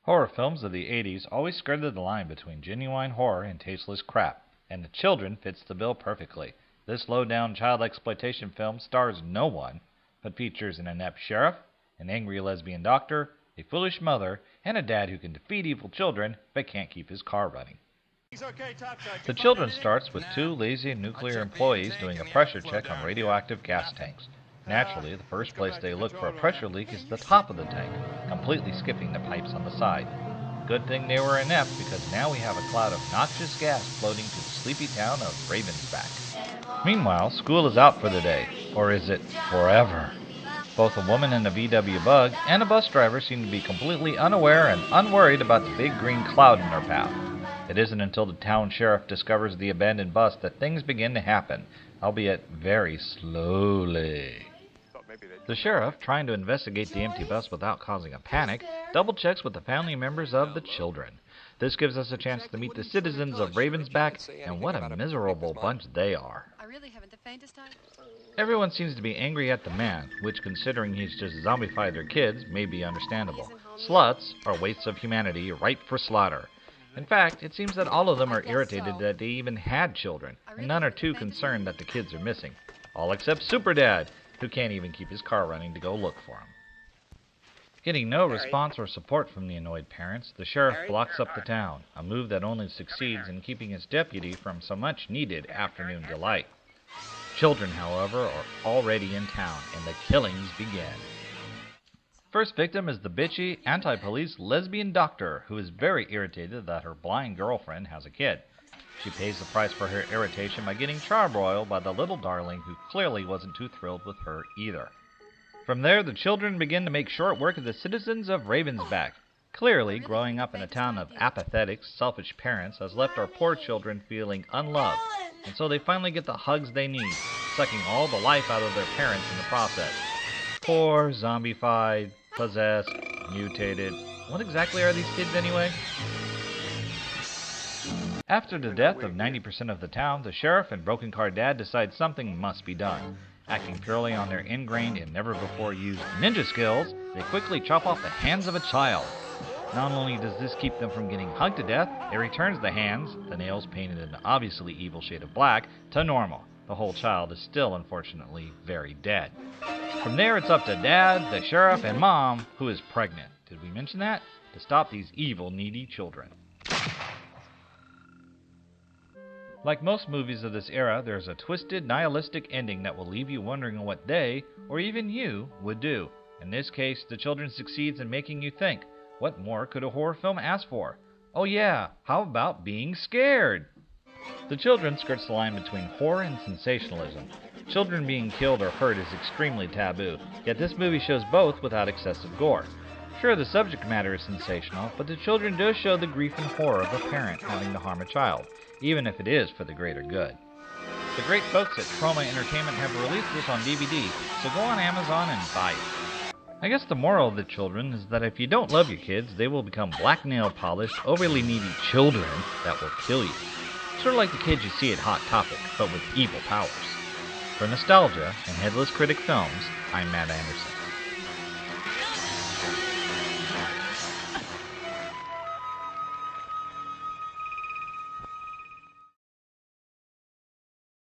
Horror films of the 80s always skirted the line between genuine horror and tasteless crap, and The Children fits the bill perfectly. This low-down child exploitation film stars no one, but features an inept sheriff, an angry lesbian doctor, a foolish mother, and a dad who can defeat evil children but can't keep his car running. The Children starts with two lazy nuclear employees doing a pressure check on radioactive gas tanks. Naturally, the first place they look for a pressure leak is the top of the tank, completely skipping the pipes on the side. Good thing they were inept, because now we have a cloud of noxious gas floating to the sleepy town of Ravensback. Meanwhile, school is out for the day, or is it forever? Both a woman in a VW Bug and a bus driver seem to be completely unaware and unworried about the big green cloud in their path. It isn't until the town sheriff discovers the abandoned bus that things begin to happen, albeit very slowly. The sheriff, trying to investigate the empty bus without causing a panic, double-checks with the family members of the children. This gives us a chance to meet the citizens of Ravensback, and what a miserable bunch they are. Everyone seems to be angry at the man, which, considering he's just zombified their kids, may be understandable. Sluts are wastes of humanity ripe for slaughter. In fact, it seems that all of them are irritated that they even had children, and none are too concerned that the kids are missing. All except Super Dad, who can't even keep his car running to go look for him. Getting no response or support from the annoyed parents, the sheriff blocks up the town, a move that only succeeds in keeping his deputy from so much needed afternoon delight. Children, however, are already in town, and the killings begin. First victim is the bitchy, anti-police lesbian doctor, who is very irritated that her blind girlfriend has a kid. She pays the price for her irritation by getting charbroiled by the little darling who clearly wasn't too thrilled with her either. From there, the children begin to make short work of the citizens of Ravensback. Clearly, growing up in a town of apathetic, selfish parents has left our poor children feeling unloved, and so they finally get the hugs they need, sucking all the life out of their parents in the process. Poor, zombified, possessed, mutated. What exactly are these kids anyway? After the death of 90% of the town, the sheriff and broken car dad decide something must be done. Acting purely on their ingrained and never-before-used ninja skills, they quickly chop off the hands of a child. Not only does this keep them from getting hugged to death, it returns the hands, the nails painted an obviously evil shade of black, to normal. The whole child is still, unfortunately, very dead. From there, it's up to Dad, the sheriff, and Mom, who is pregnant. Did we mention that? To stop these evil, needy children. Like most movies of this era, there's a twisted, nihilistic ending that will leave you wondering what they, or even you, would do. In this case, the children succeeds in making you think, what more could a horror film ask for? Oh yeah, how about being scared? The Children skirts the line between horror and sensationalism. Children being killed or hurt is extremely taboo, yet this movie shows both without excessive gore. Sure, the subject matter is sensational, but The Children does show the grief and horror of a parent having to harm a child, even if it is for the greater good. The great folks at Trauma Entertainment have released this on DVD, so go on Amazon and buy it. I guess the moral of The Children is that if you don't love your kids, they will become black nail polished, overly needy children that will kill you. Sort of like the kids you see at Hot Topic, but with evil powers. For Nostalgia and Headless Critic Films, I'm Matt Anderson.